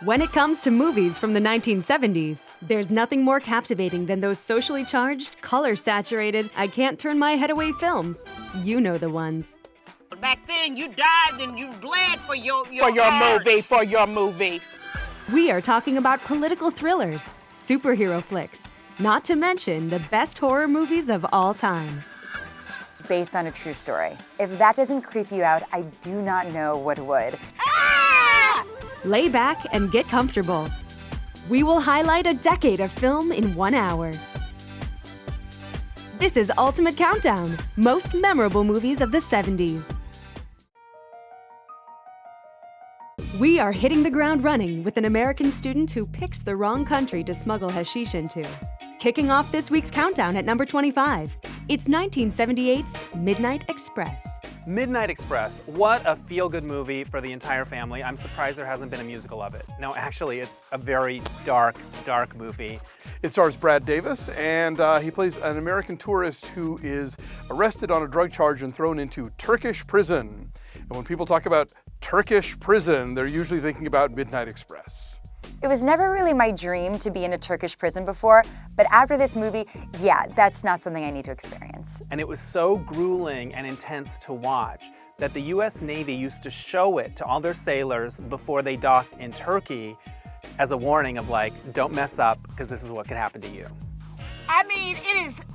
When it comes to movies from the 1970s, there's nothing more captivating than those socially charged, color-saturated, I can't turn my head away films. You know the ones. Back then, you died and you bled for your movie. We are talking about political thrillers, superhero flicks, not to mention the best horror movies of all time. Based on a true story. If that doesn't creep you out, I do not know what would. Lay back and get comfortable. We will highlight a decade of film in 1 hour. This is Ultimate Countdown, most memorable movies of the 70s. We are hitting the ground running with an American student who picks the wrong country to smuggle hashish into. Kicking off this week's countdown at number 25, it's 1978's Midnight Express. Midnight Express, what a feel-good movie for the entire family. I'm surprised there hasn't been a musical of it. No, actually, it's a very dark, dark movie. It stars Brad Davis, and he plays an American tourist who is arrested on a drug charge and thrown into Turkish prison. And when people talk about Turkish prison, they're usually thinking about Midnight Express. It was never really my dream to be in a Turkish prison before, but after this movie, yeah, that's not something I need to experience. And it was so grueling and intense to watch that the US Navy used to show it to all their sailors before they docked in Turkey as a warning of like, don't mess up, because this is what could happen to you. I mean,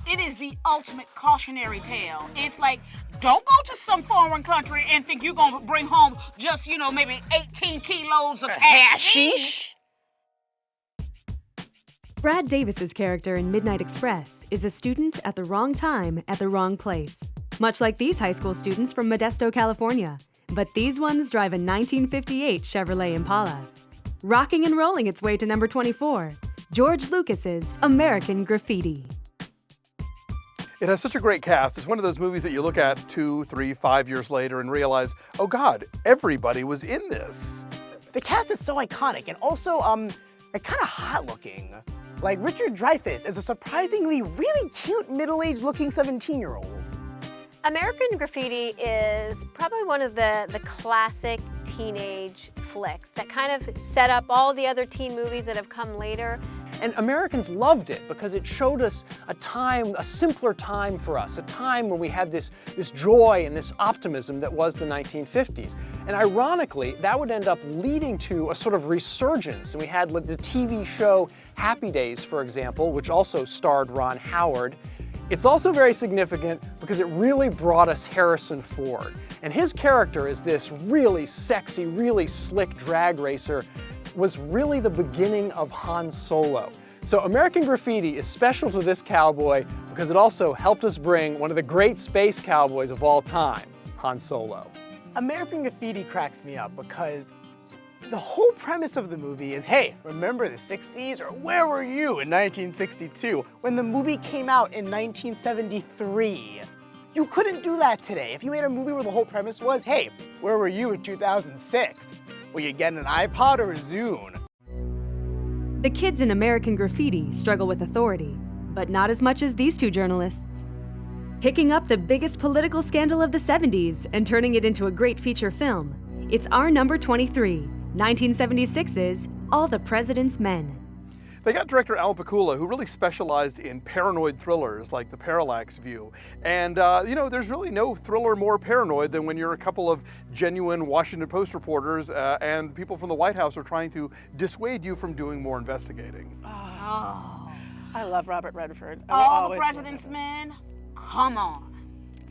it is the ultimate cautionary tale. It's like, don't go to some foreign country and think you're gonna bring home just, maybe 18 kilos of hashish. Brad Davis's character in Midnight Express is a student at the wrong time at the wrong place, much like these high school students from Modesto, California. But these ones drive a 1958 Chevrolet Impala. Rocking and rolling its way to number 24, George Lucas's American Graffiti. It has such a great cast. It's one of those movies that you look at 2, 3, 5 years later and realize, oh God, everybody was in this. The cast is so iconic and also they're kind of hot looking. Like Richard Dreyfuss is a surprisingly really cute middle-aged looking 17-year-old. American Graffiti is probably one of the classic teenage flicks that kind of set up all the other teen movies that have come later. And Americans loved it because it showed us a time, a simpler time for us, a time when we had this joy and this optimism that was the 1950s. And ironically, that would end up leading to a sort of resurgence. And we had the TV show Happy Days, for example, which also starred Ron Howard. It's also very significant because it really brought us Harrison Ford. And his character is this really sexy, really slick drag racer was really the beginning of Han Solo. So American Graffiti is special to this cowboy because it also helped us bring one of the great space cowboys of all time, Han Solo. American Graffiti cracks me up because the whole premise of the movie is, hey, remember the 60s? Or where were you in 1962 when the movie came out in 1973? You couldn't do that today. If you made a movie where the whole premise was, hey, where were you in 2006? Were you getting an iPod or a Zune? The kids in American Graffiti struggle with authority, but not as much as these two journalists. Picking up the biggest political scandal of the 70s and turning it into a great feature film, it's our number 23, 1976's All the President's Men. They got director Alan Pakula, who really specialized in paranoid thrillers like The Parallax View. And, there's really no thriller more paranoid than when you're a couple of genuine Washington Post reporters and people from the White House are trying to dissuade you from doing more investigating. Oh, I love Robert Redford. All the President's Men? Come on.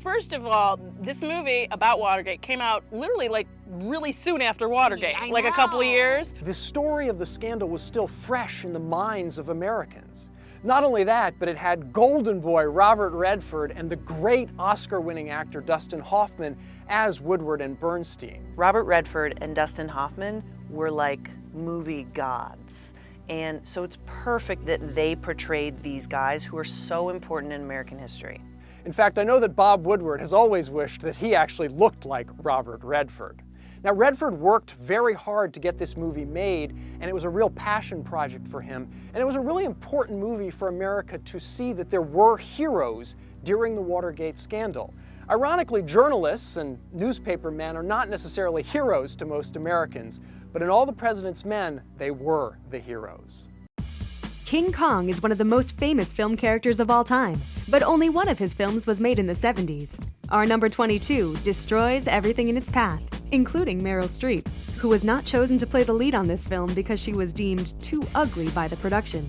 First of all, this movie about Watergate came out literally really soon after Watergate, Yeah, I like a couple of know. years. The story of the scandal was still fresh in the minds of Americans. Not only that, but it had Golden Boy Robert Redford and the great Oscar-winning actor Dustin Hoffman as Woodward and Bernstein. Robert Redford and Dustin Hoffman were like movie gods. And so it's perfect that they portrayed these guys who are so important in American history. In fact, I know that Bob Woodward has always wished that he actually looked like Robert Redford. Now, Redford worked very hard to get this movie made, and it was a real passion project for him. And it was a really important movie for America to see that there were heroes during the Watergate scandal. Ironically, journalists and newspaper men are not necessarily heroes to most Americans, but in All the President's Men, they were the heroes. King Kong is one of the most famous film characters of all time, but only one of his films was made in the 70s. Our number 22 destroys everything in its path, including Meryl Streep, who was not chosen to play the lead on this film because she was deemed too ugly by the production.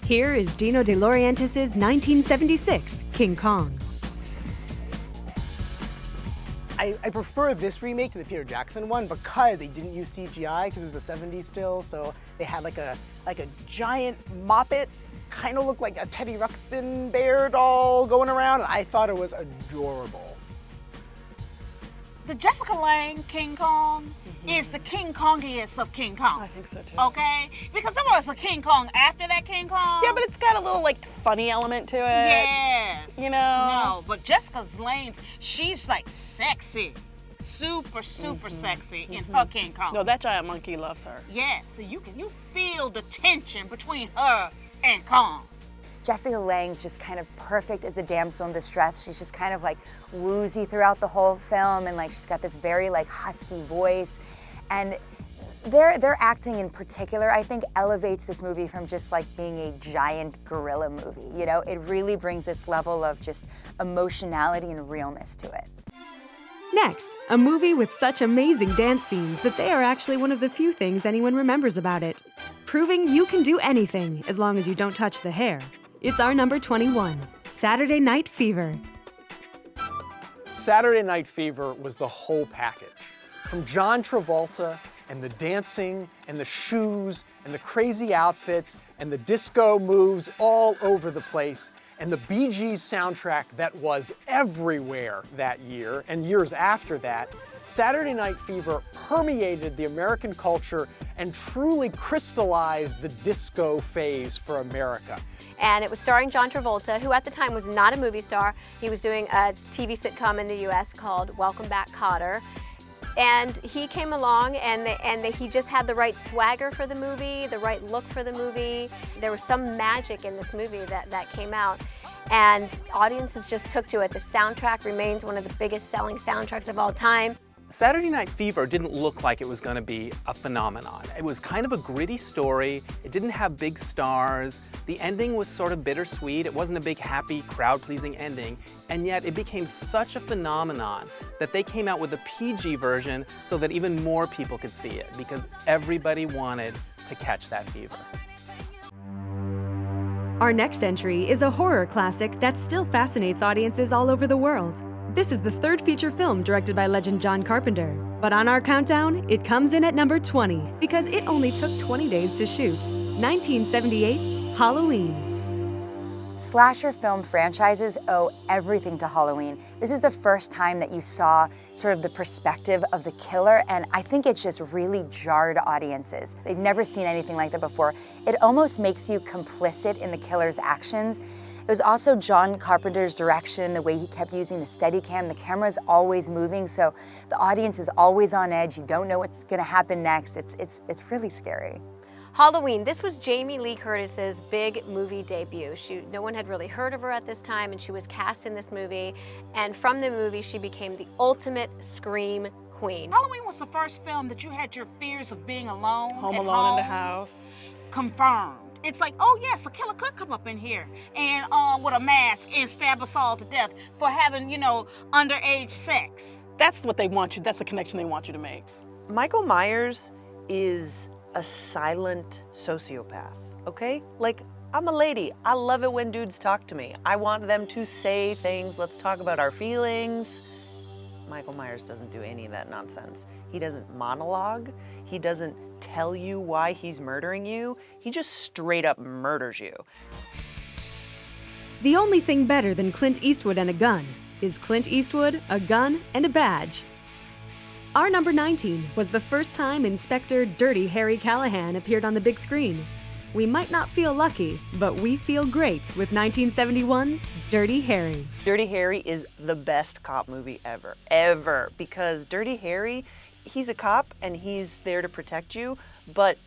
Here is Dino De Laurentiis' 1976 King Kong. I prefer this remake to the Peter Jackson one because they didn't use CGI because it was the 70s still, so they had like a giant Moppet, kind of looked like a Teddy Ruxpin bear doll going around, and I thought it was adorable. The Jessica Lange King Kong is the King Kongiest of King Kong. I think so too. Okay? Because there was a King Kong after that King Kong. Yeah, but it's got a little like funny element to it. Yes. You know? No, but Jessica Lange's, she's like sexy. Super sexy in her King Kong. No, that giant monkey loves her. Yeah, so you feel the tension between her and Kong. Jessica Lange's just kind of perfect as the damsel in distress. She's just kind of like woozy throughout the whole film, and like she's got this very like husky voice. And their acting in particular, I think, elevates this movie from just like being a giant gorilla movie. You know, it really brings this level of just emotionality and realness to it. Next, a movie with such amazing dance scenes that they are actually one of the few things anyone remembers about it, proving you can do anything as long as you don't touch the hair. It's our number 21, Saturday Night Fever. Saturday Night Fever was the whole package. From John Travolta and the dancing and the shoes and the crazy outfits and the disco moves all over the place, and the Bee Gees soundtrack that was everywhere that year and years after that, Saturday Night Fever permeated the American culture and truly crystallized the disco phase for America. And it was starring John Travolta, who at the time was not a movie star. He was doing a TV sitcom in the US called Welcome Back, Kotter. And he came along and he just had the right swagger for the movie, the right look for the movie. There was some magic in this movie that came out. And audiences just took to it. The soundtrack remains one of the biggest selling soundtracks of all time. Saturday Night Fever didn't look like it was going to be a phenomenon. It was kind of a gritty story. It didn't have big stars. The ending was sort of bittersweet. It wasn't a big, happy, crowd-pleasing ending. And yet it became such a phenomenon that they came out with a PG version so that even more people could see it because everybody wanted to catch that fever. Our next entry is a horror classic that still fascinates audiences all over the world. This is the third feature film directed by legend John Carpenter. But on our countdown, it comes in at number 20 because it only took 20 days to shoot. 1978's Halloween. Slasher film franchises owe everything to Halloween. This is the first time that you saw sort of the perspective of the killer, and I think it just really jarred audiences. They'd never seen anything like that before. It almost makes you complicit in the killer's actions. It was also John Carpenter's direction, the way he kept using the Steadicam. The camera's always moving, so the audience is always on edge. You don't know what's gonna happen next. It's really scary. Halloween, this was Jamie Lee Curtis's big movie debut. No one had really heard of her at this time, and she was cast in this movie. And from the movie, she became the ultimate scream queen. Halloween was the first film that you had your fears of being alone. Home alone in the house. Confirmed. It's like, oh yes, a killer could come up in here and with a mask and stab us all to death for having, underage sex. That's what they want you. That's the connection they want you to make. Michael Myers is a silent sociopath, okay? Like, I'm a lady. I love it when dudes talk to me. I want them to say things. Let's talk about our feelings. Michael Myers doesn't do any of that nonsense. He doesn't monologue. He doesn't tell you why he's murdering you. He just straight up murders you. The only thing better than Clint Eastwood and a gun is Clint Eastwood, a gun, and a badge. Our number 19 was the first time Inspector Dirty Harry Callahan appeared on the big screen. We might not feel lucky, but we feel great with 1971's Dirty Harry. Dirty Harry is the best cop movie ever, because Dirty Harry, he's a cop and he's there to protect you, but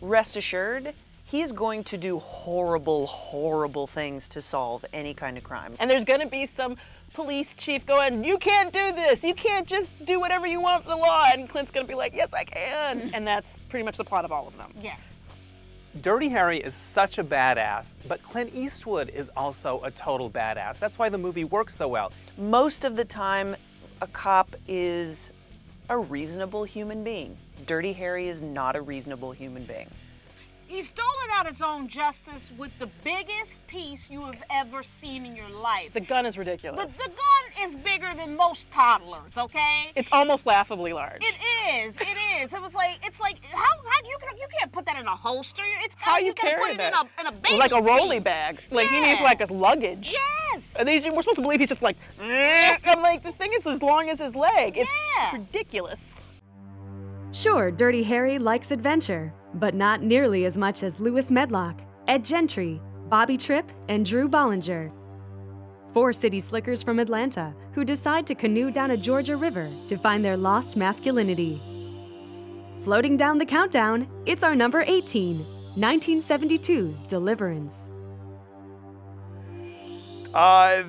rest assured, he's going to do horrible, horrible things to solve any kind of crime. And there's going to be some police chief going, you can't do this. You can't just do whatever you want for the law. And Clint's going to be like, yes, I can. And that's pretty much the plot of all of them. Yes. Dirty Harry is such a badass, but Clint Eastwood is also a total badass. That's why the movie works so well. Most of the time, a cop is a reasonable human being. Dirty Harry is not a reasonable human being. He's doling out his own justice with the biggest piece you have ever seen in your life. The gun is ridiculous. The gun is bigger than most toddlers, okay? It's almost laughably large. It is. It's like how you can't put that in a holster. It's How you gotta put carry it that? in a baby like a rolly seat. bag. Like he needs like a luggage. Yes. And we're supposed to believe he's just like, I'm like, the thing is as long as his leg. It's ridiculous. Sure, Dirty Harry likes adventure, but not nearly as much as Louis Medlock, Ed Gentry, Bobby Tripp, and Drew Bollinger. 4 city slickers from Atlanta who decide to canoe down a Georgia river to find their lost masculinity. Floating down the countdown, it's our number 18, 1972's Deliverance.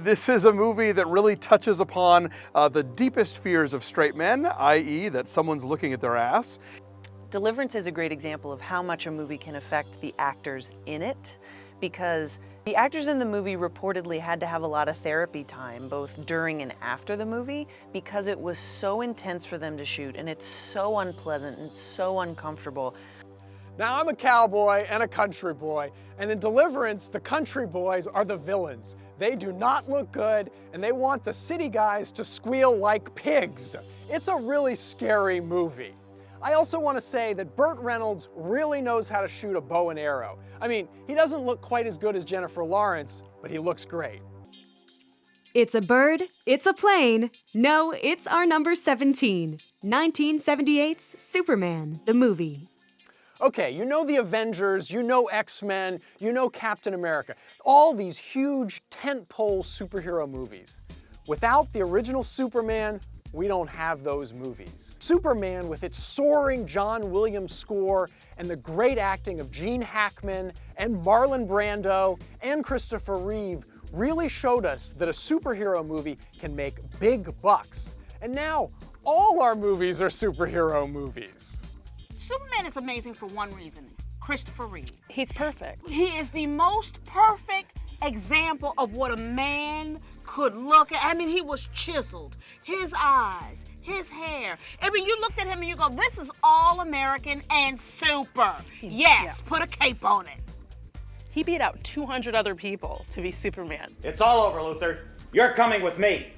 This is a movie that really touches upon the deepest fears of straight men, i.e. that someone's looking at their ass. Deliverance is a great example of how much a movie can affect the actors in it, because the actors in the movie reportedly had to have a lot of therapy time, both during and after the movie, because it was so intense for them to shoot, and it's so unpleasant and so uncomfortable. Now, I'm a cowboy and a country boy, and in Deliverance, the country boys are the villains. They do not look good, and they want the city guys to squeal like pigs. It's a really scary movie. I also want to say that Burt Reynolds really knows how to shoot a bow and arrow. I mean, he doesn't look quite as good as Jennifer Lawrence, but he looks great. It's a bird, it's a plane. No, it's our number 17, 1978's Superman, the movie. Okay, you know the Avengers, you know X-Men, you know Captain America. All these huge tentpole superhero movies. Without the original Superman, we don't have those movies. Superman, with its soaring John Williams score and the great acting of Gene Hackman and Marlon Brando and Christopher Reeve, really showed us that a superhero movie can make big bucks. And now, all our movies are superhero movies. Superman is amazing for one reason, Christopher Reeve. He's perfect. He is the most perfect example of what a man could look at. I mean, he was chiseled. His eyes, his hair. I mean, you looked at him and you go, this is all American and super. Yes, put a cape on it. He beat out 200 other people to be Superman. It's all over, Luther. You're coming with me.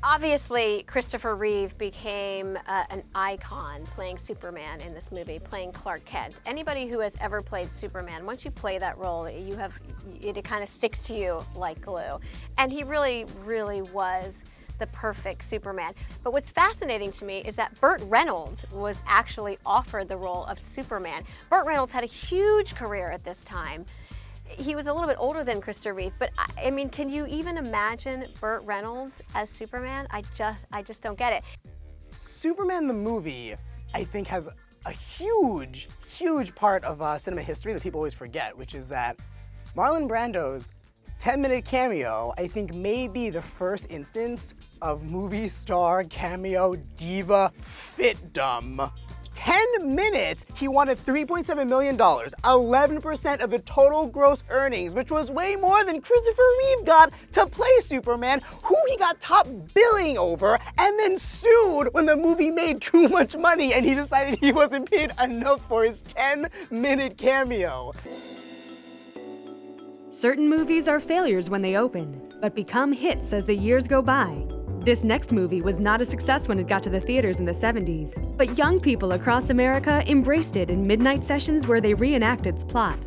Obviously, Christopher Reeve became an icon playing Superman in this movie, playing Clark Kent. Anybody who has ever played Superman, once you play that role, it kind of sticks to you like glue. And he really, really was the perfect Superman. But what's fascinating to me is that Burt Reynolds was actually offered the role of Superman. Burt Reynolds had a huge career at this time. He was a little bit older than Christopher Reeve, but I mean, can you even imagine Burt Reynolds as Superman? I just don't get it. Superman the movie, I think, has a huge, huge part of cinema history that people always forget, which is that Marlon Brando's 10-minute cameo, I think, may be the first instance of movie star cameo diva fitdom. 10 minutes, he wanted $3.7 million, 11% of the total gross earnings, which was way more than Christopher Reeve got to play Superman, who he got top billing over, and then sued when the movie made too much money and he decided he wasn't paid enough for his 10-minute cameo. Certain movies are failures when they open, but become hits as the years go by. This next movie was not a success when it got to the theaters in the 70s, but young people across America embraced it in midnight sessions where they reenact its plot.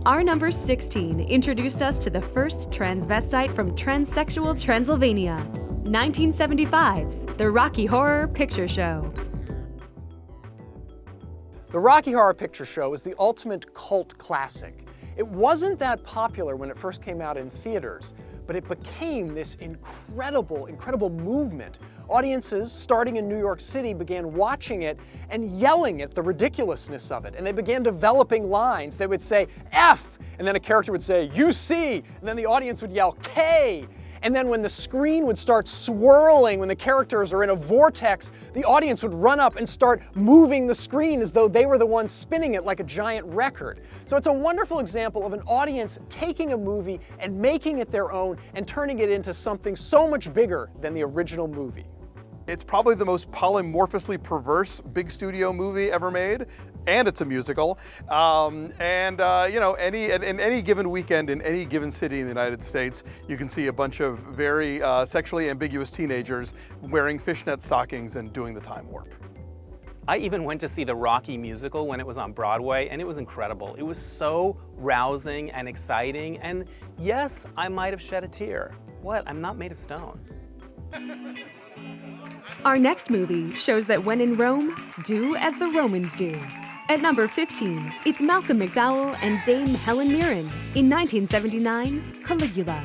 Our number 16 introduced us to the first transvestite from transsexual Transylvania, 1975's The Rocky Horror Picture Show. The Rocky Horror Picture Show is the ultimate cult classic. It wasn't that popular when it first came out in theaters, but it became this incredible movement. Audiences, starting in New York City, began watching it and yelling at the ridiculousness of it. And they began developing lines. They would say, F, and then a character would say, you C, and then the audience would yell, K. And then when the screen would start swirling, when the characters are in a vortex, the audience would run up and start moving the screen as though they were the ones spinning it like a giant record. So it's a wonderful example of an audience taking a movie and making it their own and turning it into something so much bigger than the original movie. It's probably the most polymorphously perverse big studio movie ever made, and it's a musical. You know, in any given weekend in any given city in the United States, you can see a bunch of very sexually ambiguous teenagers wearing fishnet stockings and doing the time warp. I even went to see the Rocky musical when it was on Broadway, and it was incredible. It was so rousing and exciting, and yes, I might have shed a tear. What? I'm not made of stone. Our next movie shows that when in Rome, do as the Romans do. At number 15, it's Malcolm McDowell and Dame Helen Mirren in 1979's Caligula.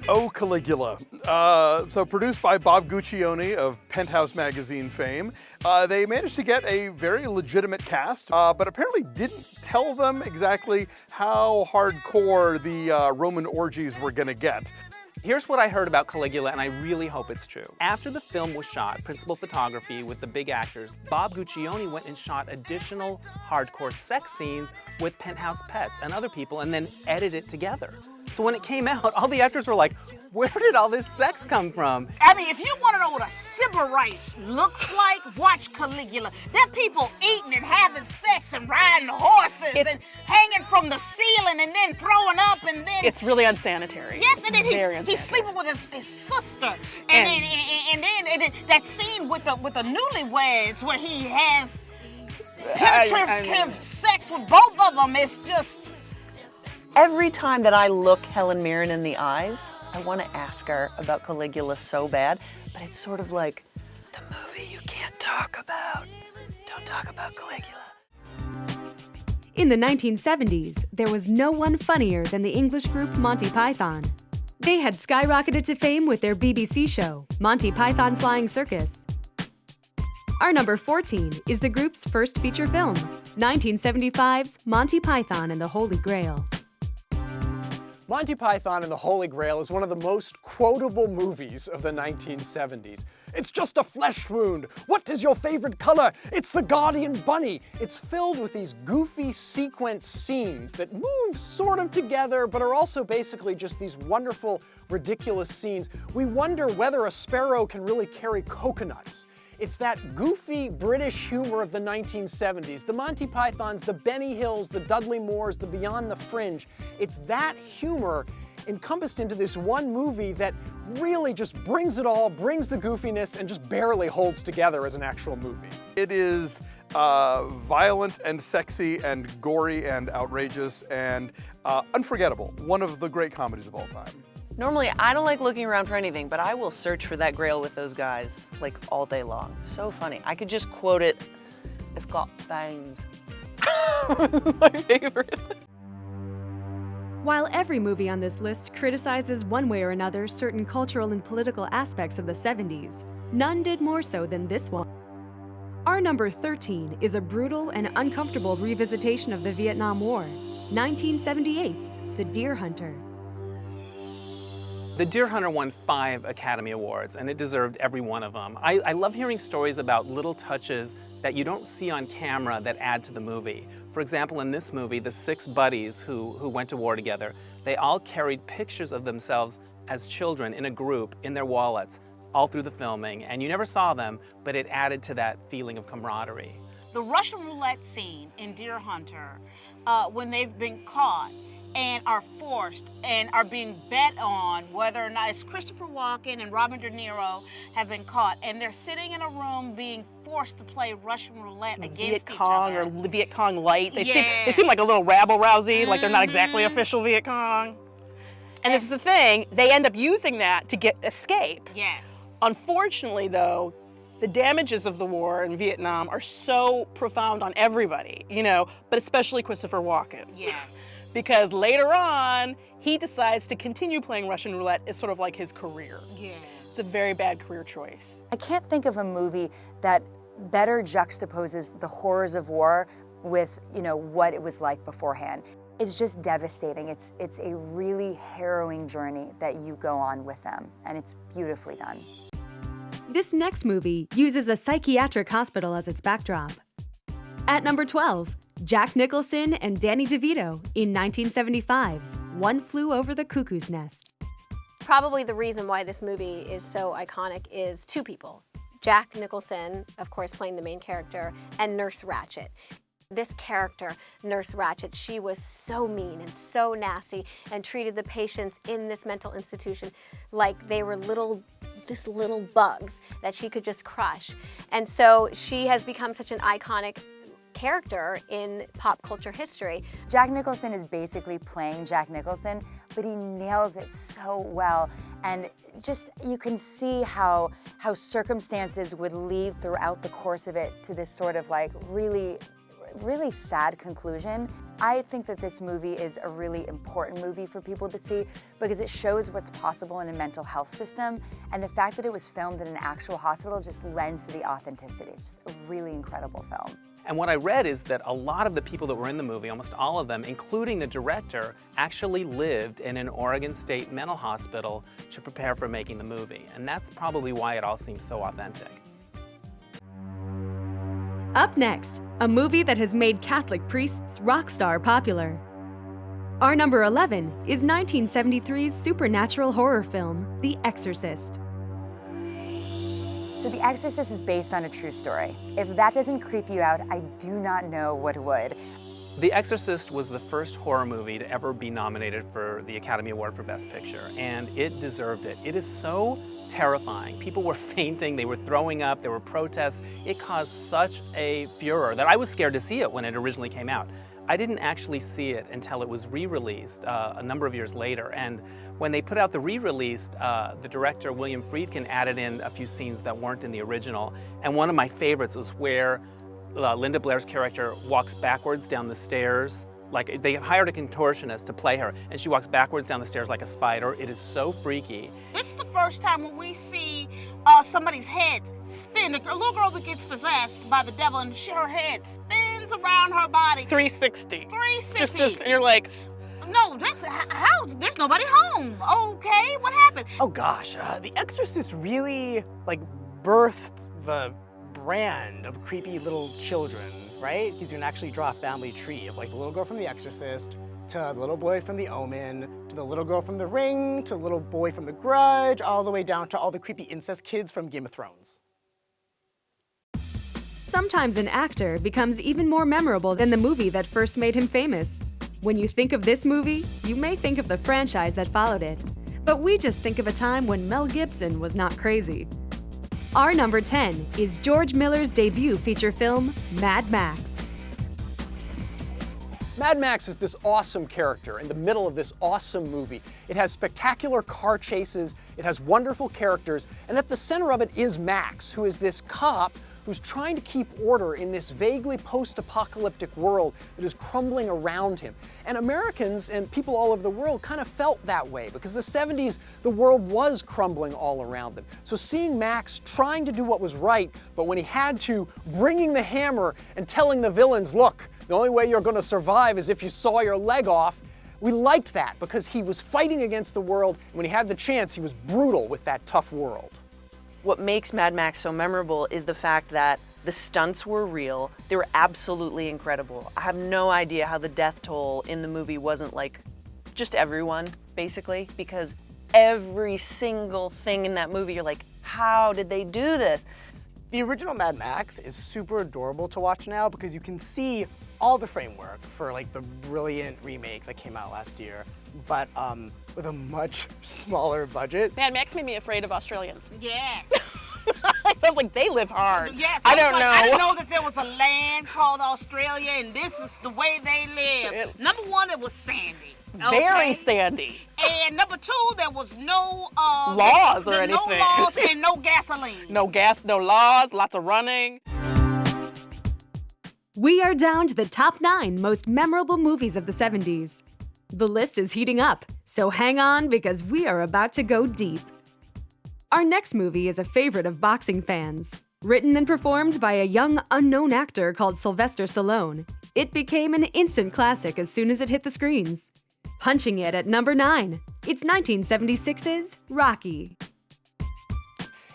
Oh, Caligula. So produced by Bob Guccione of Penthouse magazine fame. They managed to get a very legitimate cast, but apparently didn't tell them exactly how hardcore the Roman orgies were gonna get. Here's what I heard about Caligula, and I really hope it's true. After the film was shot, principal photography with the big actors, Bob Guccione went and shot additional hardcore sex scenes with Penthouse pets and other people, and then edited it together. So when it came out, all the actors were like, where did all this sex come from? I mean, if you want to know what a sybarite looks like, watch Caligula. They're people eating and having sex and riding horses and hanging from the ceiling and then throwing up and then... It's really unsanitary. Yes, and then He's sleeping with his sister. And then that scene with the newlyweds where he has penetrative sex with both of them is just... Every time that I look Helen Mirren in the eyes, I want to ask her about Caligula so bad, but it's sort of like, the movie you can't talk about. Don't talk about Caligula. In the 1970s, there was no one funnier than the English group Monty Python. They had skyrocketed to fame with their BBC show, Monty Python Flying Circus. Our number 14 is the group's first feature film, 1975's Monty Python and the Holy Grail. Monty Python and the Holy Grail is one of the most quotable movies of the 1970s. It's just a flesh wound. What is your favorite color? It's the Guardian Bunny. It's filled with these goofy sequence scenes that move sort of together, but are also basically just these wonderful, ridiculous scenes. We wonder whether a sparrow can really carry coconuts. It's that goofy British humor of the 1970s, the Monty Pythons, the Benny Hills, the Dudley Moores, the Beyond the Fringe. It's that humor encompassed into this one movie that really just brings it all, brings the goofiness, and just barely holds together as an actual movie. It is violent and sexy and gory and outrageous and unforgettable. One of the great comedies of all time. Normally, I don't like looking around for anything, but I will search for that Grail with those guys, like, all day long. So funny. I could just quote it, it's got bangs. My favorite. While every movie on this list criticizes one way or another certain cultural and political aspects of the 70s, none did more so than this one. Our number 13 is a brutal and uncomfortable revisitation of the Vietnam War, 1978's The Deer Hunter. The Deer Hunter won 5 Academy Awards, and it deserved every one of them. I love hearing stories about little touches that you don't see on camera that add to the movie. For example, in this movie, the 6 buddies who went to war together, they all carried pictures of themselves as children in a group in their wallets all through the filming, and you never saw them, but it added to that feeling of camaraderie. The Russian roulette scene in Deer Hunter, when they've been caught, and are forced and are being bet on whether or not it's Christopher Walken and Robert De Niro have been caught, and they're sitting in a room being forced to play Russian roulette against Viet each Cong other. or Viet Cong light. They seem like a little rabble-rousy, like they're not exactly official Viet Cong. And this is the thing, they end up using that to escape. Yes. Unfortunately, though, the damages of the war in Vietnam are so profound on everybody, you know, but especially Christopher Walken. Yes. Because later on, he decides to continue playing Russian roulette as sort of like his career. Yeah. It's a very bad career choice. I can't think of a movie that better juxtaposes the horrors of war with, you know, what it was like beforehand. is just devastating. It's a really harrowing journey that you go on with them, and it's beautifully done. This next movie uses a psychiatric hospital as its backdrop. At number 12, Jack Nicholson and Danny DeVito in 1975's One Flew Over the Cuckoo's Nest. Probably the reason why this movie is so iconic is two people. Jack Nicholson, of course, playing the main character, and Nurse Ratched. This character, Nurse Ratched, she was so mean and so nasty and treated the patients in this mental institution like they were little bugs that she could just crush. And so she has become such an iconic character in pop culture history. Jack Nicholson is basically playing Jack Nicholson, but he nails it so well. And just, you can see how circumstances would lead throughout the course of it to this sort of like really sad conclusion. I think that this movie is a really important movie for people to see because it shows what's possible in a mental health system, and the fact that it was filmed in an actual hospital just lends to the authenticity. It's just a really incredible film. And what I read is that a lot of the people that were in the movie, almost all of them, including the director, actually lived in an Oregon State mental hospital to prepare for making the movie. And that's probably why it all seems so authentic. Up next, a movie that has made Catholic priests rock star popular. Our number 11 is 1973's supernatural horror film, The Exorcist. So The Exorcist is based on a true story. If that doesn't creep you out, I do not know what would. The Exorcist was the first horror movie to ever be nominated for the Academy Award for Best Picture, and it deserved it. It is so terrifying. People were fainting, they were throwing up, there were protests. It caused such a furor that I was scared to see it when it originally came out. I didn't actually see it until it was re-released a number of years later, and when they put out the re-release, the director, William Friedkin, added in a few scenes that weren't in the original, and one of my favorites was where Linda Blair's character walks backwards down the stairs. Like, they hired a contortionist to play her, and she walks backwards down the stairs like a spider. It is so freaky. This is the first time when we see somebody's head spin. A little girl gets possessed by the devil, and her head spins around her body. 360. 360. Just, and you're like, no, that's how. There's nobody home. Okay, what happened? Oh gosh, The Exorcist really birthed the brand of creepy little children, right? Because you can actually draw a family tree of the little girl from The Exorcist, to the little boy from The Omen, to the little girl from The Ring, to the little boy from The Grudge, all the way down to all the creepy incest kids from Game of Thrones. Sometimes an actor becomes even more memorable than the movie that first made him famous. When you think of this movie, you may think of the franchise that followed it. But we just think of a time when Mel Gibson was not crazy. Our number 10 is George Miller's debut feature film, Mad Max. Mad Max is this awesome character in the middle of this awesome movie. It has spectacular car chases, it has wonderful characters, and at the center of it is Max, who is this cop who's trying to keep order in this vaguely post-apocalyptic world that is crumbling around him. And Americans and people all over the world kind of felt that way because the 70s, the world was crumbling all around them. So seeing Max trying to do what was right, but when he had to, bringing the hammer and telling the villains, look, the only way you're going to survive is if you saw your leg off, we liked that because he was fighting against the world, and when he had the chance, he was brutal with that tough world. What makes Mad Max so memorable is the fact that the stunts were real. They were absolutely incredible. I have no idea how the death toll in the movie wasn't just everyone, basically, because every single thing in that movie, you're like, how did they do this? The original Mad Max is super adorable to watch now because you can see all the framework for the brilliant remake that came out last year, but with a much smaller budget. Mad Max made me afraid of Australians. Yes. It sounds like they live hard. Yes. I don't know. I didn't know that there was a land called Australia, and this is the way they live. Number one, it was sandy. Okay? Very sandy. And number two, there was no laws or anything. No laws and no gasoline. No gas, no laws, lots of running. We are down to the top 9 most memorable movies of the 70s. The list is heating up, so hang on because we are about to go deep. Our next movie is a favorite of boxing fans. Written and performed by a young unknown actor called Sylvester Stallone, it became an instant classic as soon as it hit the screens. Punching it at number 9, it's 1976's Rocky.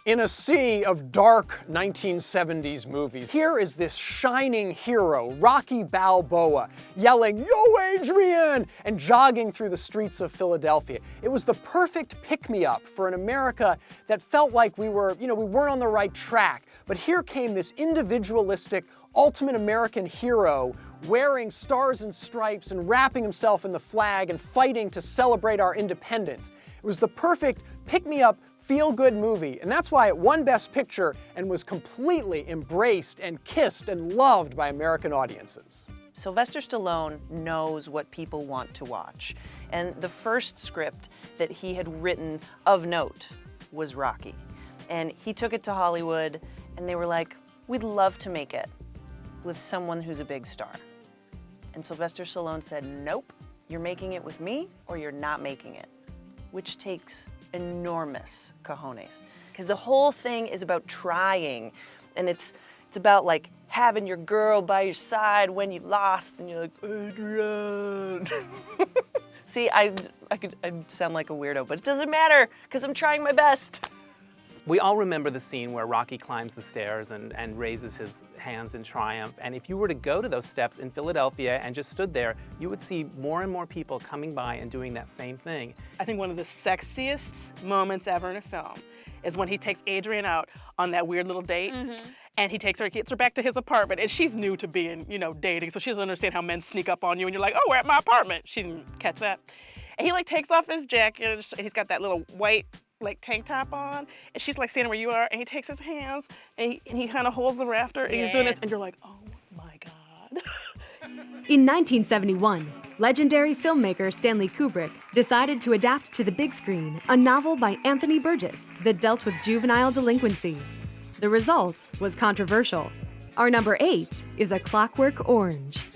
In a sea of dark 1970s movies, here is this shining hero, Rocky Balboa, yelling, "Yo, Adrian!" and jogging through the streets of Philadelphia. It was the perfect pick-me-up for an America that felt like we weren't on the right track. But here came this individualistic, ultimate American hero wearing stars and stripes and wrapping himself in the flag and fighting to celebrate our independence. It was the perfect pick-me-up, feel-good movie, and that's why it won Best Picture and was completely embraced and kissed and loved by American audiences. Sylvester Stallone knows what people want to watch, and the first script that he had written of note was Rocky. And he took it to Hollywood, and they were like, "We'd love to make it with someone who's a big star." And Sylvester Stallone said, "Nope, you're making it with me or you're not making it," which takes enormous cojones. Because the whole thing is about trying, and it's about like having your girl by your side when you lost, and you're like, "Adrian." See, I sound like a weirdo, but it doesn't matter, because I'm trying my best. We all remember the scene where Rocky climbs the stairs and raises his hands in triumph. And if you were to go to those steps in Philadelphia and just stood there, you would see more and more people coming by and doing that same thing. I think one of the sexiest moments ever in a film is when he takes Adrian out on that weird little date. And he gets her back to his apartment, and she's new to being, dating, so she doesn't understand how men sneak up on you, and you're like, "Oh, we're at my apartment." She didn't catch that. And he takes off his jacket, and he's got that little white tank top on, and she's standing where you are, and he takes his hands, and he kind of holds the rafter, and he's doing this, and you're like, "Oh my God." In 1971, legendary filmmaker Stanley Kubrick decided to adapt to the big screen a novel by Anthony Burgess that dealt with juvenile delinquency. The result was controversial. Our number 8 is A Clockwork Orange.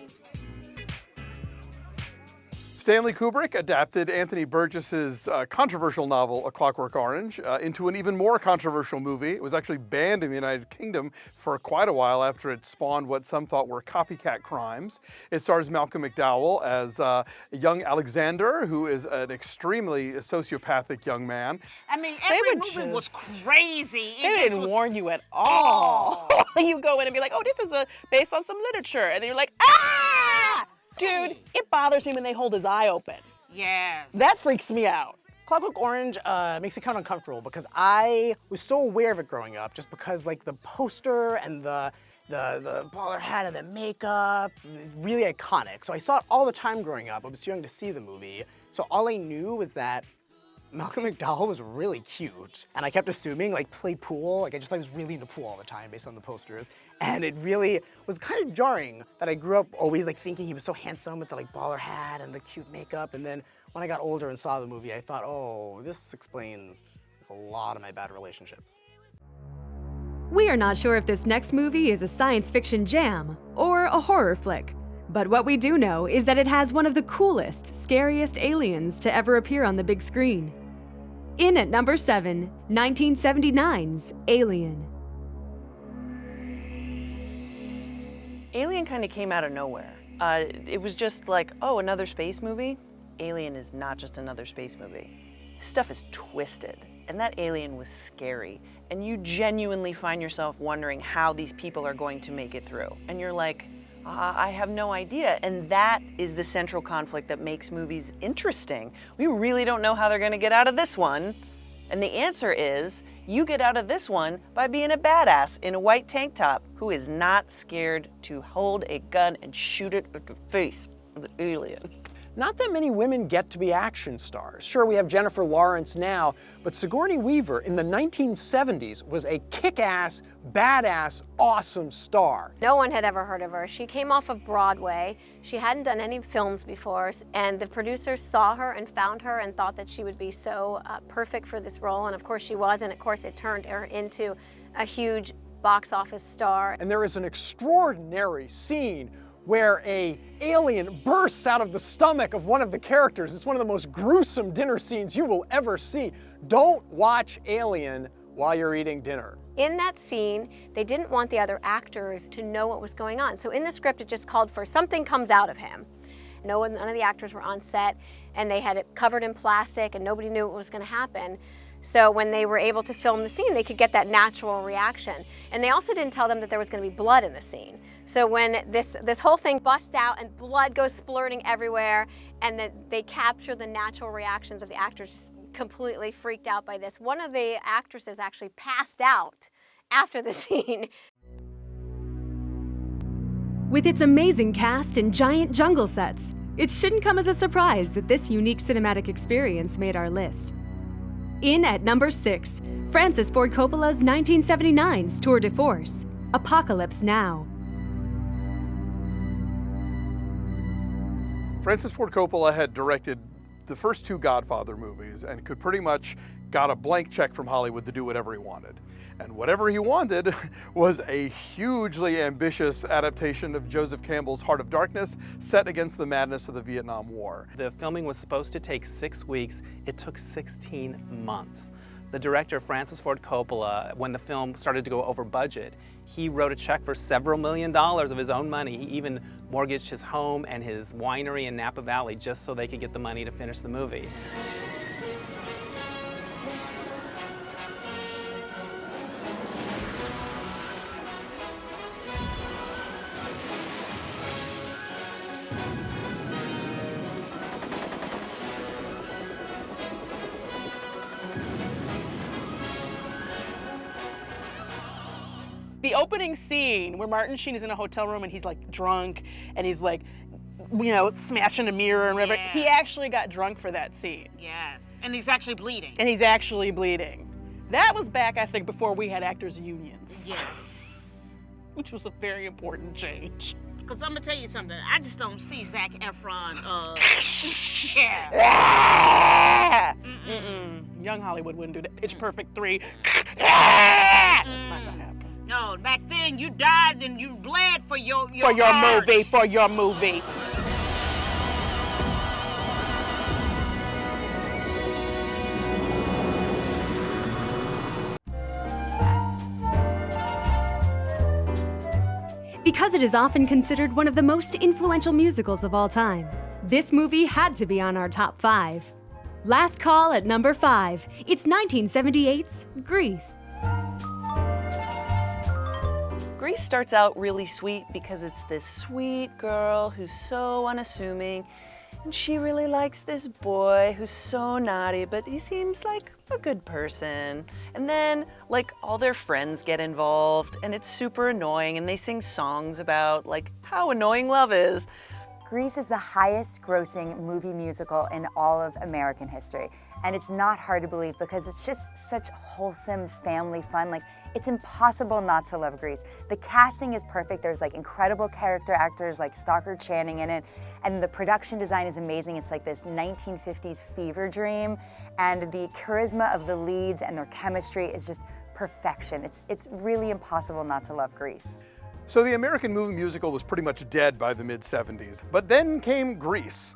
Stanley Kubrick adapted Anthony Burgess's controversial novel, A Clockwork Orange, into an even more controversial movie. It was actually banned in the United Kingdom for quite a while after it spawned what some thought were copycat crimes. It stars Malcolm McDowell as a young Alexander, who is an extremely sociopathic young man. I mean, every movie was crazy. They didn't warn you at all. You go in and be like, "Oh, this is based on some literature," and then you're like, "Ah!" Dude, it bothers me when they hold his eye open. Yes. That freaks me out. Clockwork Orange makes me kind of uncomfortable because I was so aware of it growing up, just because the poster and the baller hat and the makeup, really iconic. So I saw it all the time growing up. I was too young to see the movie. So all I knew was that Malcolm McDowell was really cute. And I kept assuming, play pool. I just thought he was really into pool all the time based on the posters. And it really was kind of jarring that I grew up always thinking he was so handsome with the baller hat and the cute makeup. And then when I got older and saw the movie, I thought, oh, this explains a lot of my bad relationships. We are not sure if this next movie is a science fiction jam or a horror flick. But what we do know is that it has one of the coolest, scariest aliens to ever appear on the big screen. In at number 7, 1979's Alien. Alien kind of came out of nowhere. It was just oh, another space movie? Alien is not just another space movie. Stuff is twisted, and that alien was scary. And you genuinely find yourself wondering how these people are going to make it through. And you're like, I have no idea. And that is the central conflict that makes movies interesting. We really don't know how they're gonna get out of this one. And the answer is, you get out of this one by being a badass in a white tank top who is not scared to hold a gun and shoot it at the face of the alien. Not that many women get to be action stars. Sure, we have Jennifer Lawrence now, but Sigourney Weaver in the 1970s was a kick-ass, badass, awesome star. No one had ever heard of her. She came off of Broadway. She hadn't done any films before, and the producers saw her and found her and thought that she would be so perfect for this role, and of course she was, and of course it turned her into a huge box office star. And there is an extraordinary scene where an alien bursts out of the stomach of one of the characters. It's one of the most gruesome dinner scenes you will ever see. Don't watch Alien, while you're eating dinner. In that scene, they didn't want the other actors to know what was going on. So in the script, it just called for something comes out of him. None of the actors were on set, and they had it covered in plastic, and nobody knew what was going to happen. So when they were able to film the scene, they could get that natural reaction. And they also didn't tell them that there was going to be blood in the scene. So when this whole thing busts out and blood goes splurting everywhere, and that they capture the natural reactions of the actors, just completely freaked out by this. One of the actresses actually passed out after the scene. With its amazing cast and giant jungle sets, it shouldn't come as a surprise that this unique cinematic experience made our list. In at number 6, Francis Ford Coppola's 1979's tour de force, Apocalypse Now. Francis Ford Coppola had directed the first 2 Godfather movies and could pretty much got a blank check from Hollywood to do whatever he wanted. And whatever he wanted was a hugely ambitious adaptation of Joseph Campbell's Heart of Darkness set against the madness of the Vietnam War. The filming was supposed to take 6 weeks. It took 16 months. The director, Francis Ford Coppola, when the film started to go over budget, he wrote a check for several $millions of his own money. He even mortgaged his home and his winery in Napa Valley just so they could get the money to finish the movie. The opening scene where Martin Sheen is in a hotel room and he's like drunk and he's like, you know, smashing a mirror and whatever. Yes. He actually got drunk for that scene. Yes, and he's actually bleeding. And he's actually bleeding. That was back, I think, before we had actors' unions. Yes. Which was a very important change. Because I'm going to tell you something. I just don't see Zac Efron. Young Hollywood wouldn't do that. Pitch Perfect 3. That's not going to happen. No, back then you died and you bled for your art. For your movie. Because it is often considered one of the most influential musicals of all time, this movie had to be on our top 5. Last call at number 5, it's 1978's Grease. Grease starts out really sweet because it's this sweet girl who's so unassuming, and she really likes this boy who's so naughty, but he seems like a good person. And then, like, all their friends get involved, and it's super annoying, and they sing songs about, like, how annoying love is. Grease is the highest grossing movie musical in all of American history. And it's not hard to believe because it's just such wholesome family fun. Like, it's impossible not to love Grease. The casting is perfect. There's like incredible character actors like Stockard Channing in it. And the production design is amazing. It's like this 1950s fever dream. And the charisma of the leads and their chemistry is just perfection. It's really impossible not to love Grease. So the American movie musical was pretty much dead by the mid-70s. But then came Grease,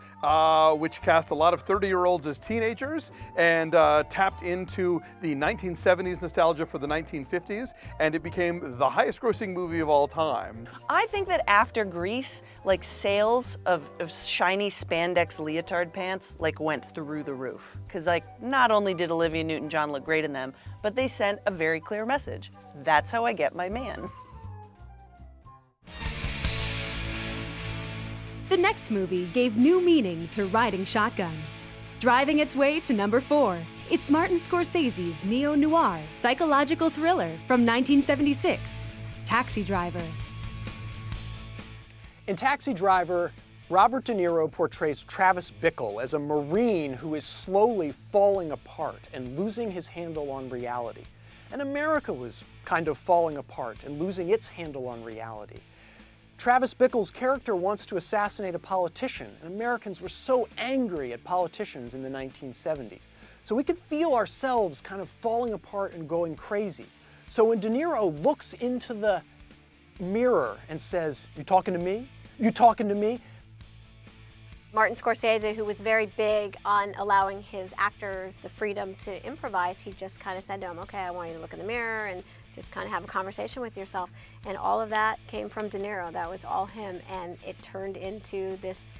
which cast a lot of 30-year-olds as teenagers and tapped into the 1970s nostalgia for the 1950s, and it became the highest-grossing movie of all time. I think that after Grease, like, sales of shiny spandex leotard pants, like, went through the roof. Because, like, not only did Olivia Newton-John look great in them, but they sent a very clear message. That's how I get my man. The next movie gave new meaning to riding shotgun. Driving its way to number 4, it's Martin Scorsese's neo-noir psychological thriller from 1976, Taxi Driver. In Taxi Driver, Robert De Niro portrays Travis Bickle as a Marine who is slowly falling apart and losing his handle on reality. And America was kind of falling apart and losing its handle on reality. Travis Bickle's character wants to assassinate a politician, and Americans were so angry at politicians in the 1970s. So we could feel ourselves kind of falling apart and going crazy. So when De Niro looks into the mirror and says, "You talking to me? You talking to me?" Martin Scorsese, who was very big on allowing his actors the freedom to improvise, he just kind of said to him, okay, I want you to look in the mirror and just kind of have a conversation with yourself. And all of that came from De Niro. That was all him, and it turned into this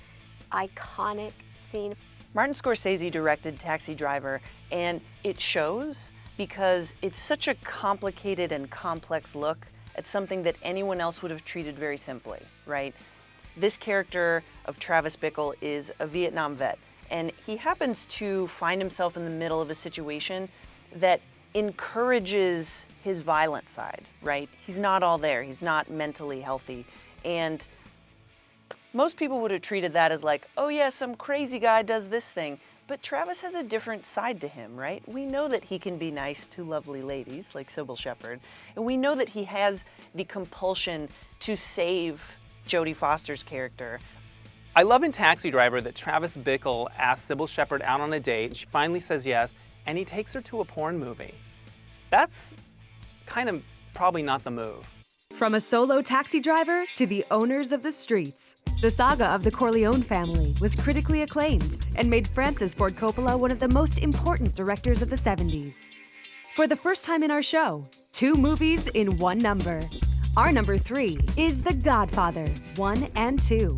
iconic scene. Martin Scorsese directed Taxi Driver, and it shows because it's such a complicated and complex look at something that anyone else would have treated very simply, right? This character of Travis Bickle is a Vietnam vet, and he happens to find himself in the middle of a situation that encourages his violent side, right? He's not all there, he's not mentally healthy, and most people would have treated that as like, oh yeah, some crazy guy does this thing. But Travis has a different side to him, right? We know that he can be nice to lovely ladies like Sybil Shepherd, and we know that he has the compulsion to save Jodie Foster's character. I love in Taxi Driver that Travis Bickle asks Sybil Shepherd out on a date, and she finally says yes, and he takes her to a porn movie. That's kind of probably not the move. From a solo taxi driver to the owners of the streets, the saga of the Corleone family was critically acclaimed and made Francis Ford Coppola one of the most important directors of the 70s. For the first time in our show, 2 movies in one number. Our number 3 is The Godfather I and II.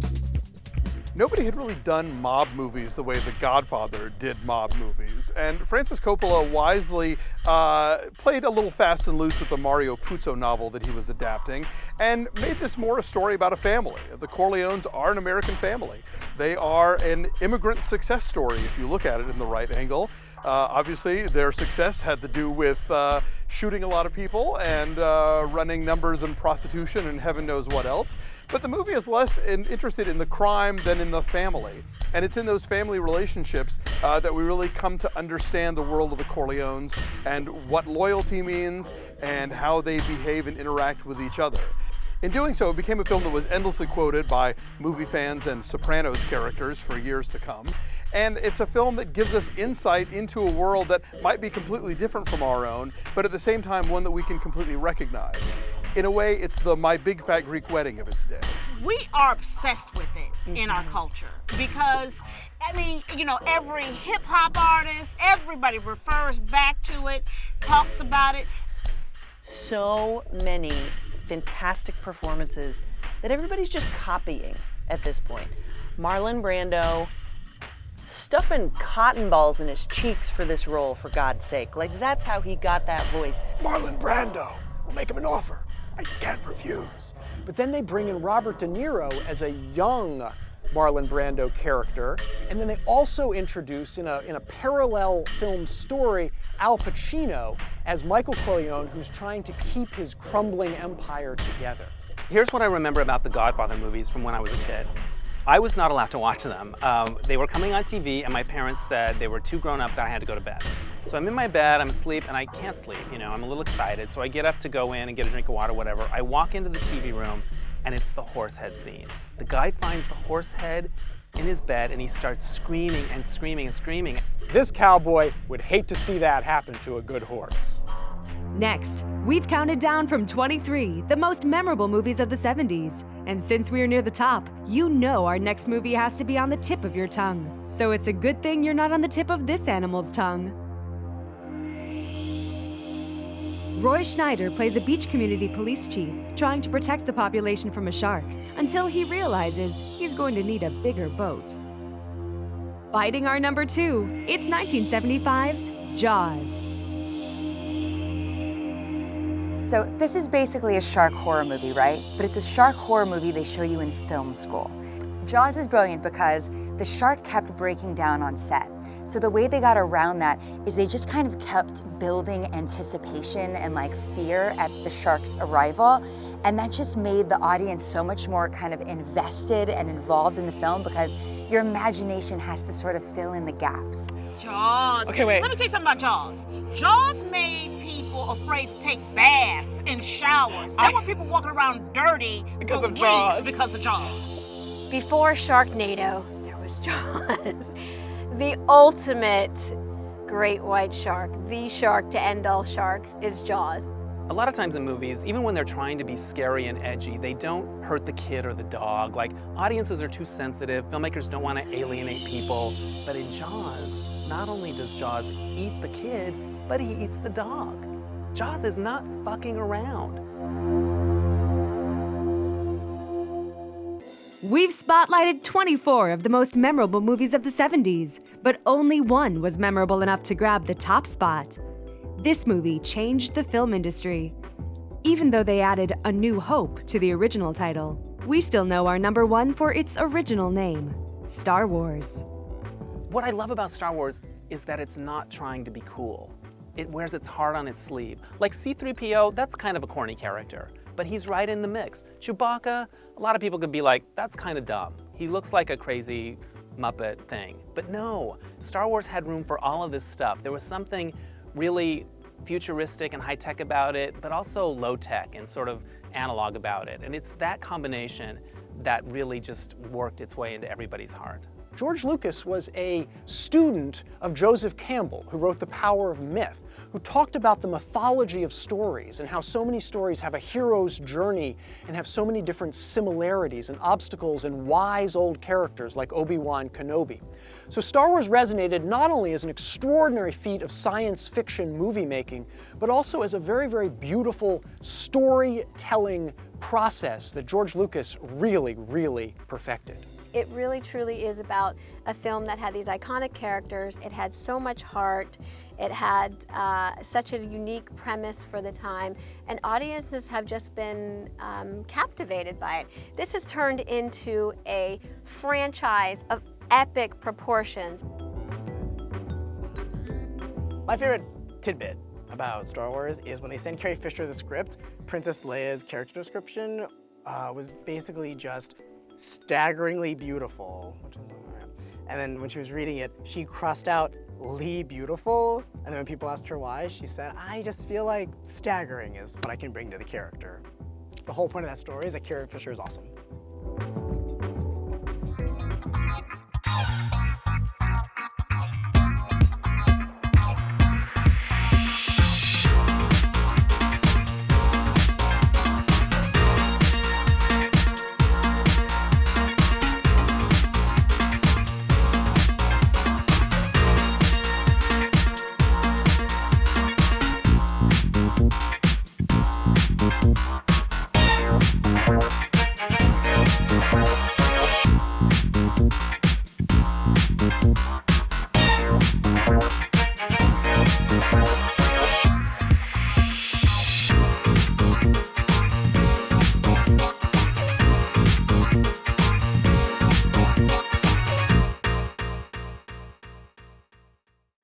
Nobody had really done mob movies the way The Godfather did mob movies, and Francis Coppola wisely played a little fast and loose with the Mario Puzo novel that he was adapting, and made this more a story about a family. The Corleones are an American family. They are an immigrant success story if you look at it in the right angle. Obviously, their success had to do with shooting a lot of people and running numbers and prostitution and heaven knows what else. But the movie is less interested in the crime than in the family. And it's in those family relationships that we really come to understand the world of the Corleones and what loyalty means and how they behave and interact with each other. In doing so, it became a film that was endlessly quoted by movie fans and Sopranos characters for years to come. And it's a film that gives us insight into a world that might be completely different from our own, but at the same time, one that we can completely recognize. In a way, it's the My Big Fat Greek Wedding of its day. We are obsessed with it in our culture because, I mean, you know, every hip hop artist, everybody refers back to it, talks about it. So many fantastic performances that everybody's just copying at this point. Marlon Brando, stuffing cotton balls in his cheeks for this role, for God's sake. Like, that's how he got that voice. Marlon Brando, we'll make him an offer. I can't refuse. But then they bring in Robert De Niro as a young Marlon Brando character, and then they also introduce in a parallel film story Al Pacino as Michael Corleone, who's trying to keep his crumbling empire together. Here's what I remember about the Godfather movies from when I was a kid. I was not allowed to watch them. They were coming on TV and my parents said they were too grown up that I had to go to bed. So I'm in my bed, I'm asleep, and I can't sleep, you know, I'm a little excited. So I get up to go in and get a drink of water, whatever. I walk into the TV room and it's the horse head scene. The guy finds the horse head in his bed and he starts screaming and screaming and screaming. This cowboy would hate to see that happen to a good horse. Next, we've counted down from 23, the most memorable movies of the 70s. And since we're near the top, you know our next movie has to be on the tip of your tongue. So it's a good thing you're not on the tip of this animal's tongue. Roy Schneider plays a beach community police chief trying to protect the population from a shark until he realizes he's going to need a bigger boat. Fighting our number 2, it's 1975's Jaws. So this is basically a shark horror movie, right? But it's a shark horror movie they show you in film school. Jaws is brilliant because the shark kept breaking down on set. So the way they got around that is they just kind of kept building anticipation and like fear at the shark's arrival. And that just made the audience so much more kind of invested and involved in the film because your imagination has to sort of fill in the gaps. Jaws. Okay, wait. Let me tell you something about Jaws. Jaws made people afraid to take baths and showers. There were people walking around dirty Because for of weeks Jaws. because of Jaws. Before Sharknado, there was Jaws. The ultimate great white shark, the shark to end all sharks, is Jaws. A lot of times in movies, even when they're trying to be scary and edgy, they don't hurt the kid or the dog. Like, audiences are too sensitive, filmmakers don't want to alienate people. But in Jaws, not only does Jaws eat the kid, but he eats the dog. Jaws is not fucking around. We've spotlighted 24 of the most memorable movies of the 70s, but only one was memorable enough to grab the top spot. This movie changed the film industry. Even though they added A New Hope to the original title, we still know our number one for its original name, Star Wars. What I love about Star Wars is that it's not trying to be cool. It wears its heart on its sleeve. Like C-3PO, that's kind of a corny character, but he's right in the mix. Chewbacca, a lot of people could be like, that's kind of dumb. He looks like a crazy Muppet thing. But no, Star Wars had room for all of this stuff. There was something really futuristic and high-tech about it, but also low-tech and sort of analog about it. And it's that combination that really just worked its way into everybody's heart. George Lucas was a student of Joseph Campbell, who wrote The Power of Myth, who talked about the mythology of stories and how so many stories have a hero's journey and have so many different similarities and obstacles and wise old characters like Obi-Wan Kenobi. So Star Wars resonated not only as an extraordinary feat of science fiction movie making, but also as a very, very beautiful storytelling process that George Lucas really, really perfected. It really truly is about a film that had these iconic characters. It had so much heart. It had such a unique premise for the time, and audiences have just been captivated by it. This has turned into a franchise of epic proportions. My favorite tidbit about Star Wars is when they sent Carrie Fisher the script, Princess Leia's character description was basically just staggeringly beautiful. And then when she was reading it, she crossed out Lee Beautiful, and then when people asked her why, she said, I just feel like staggering is what I can bring to the character. The whole point of that story is that Carrie Fisher is awesome.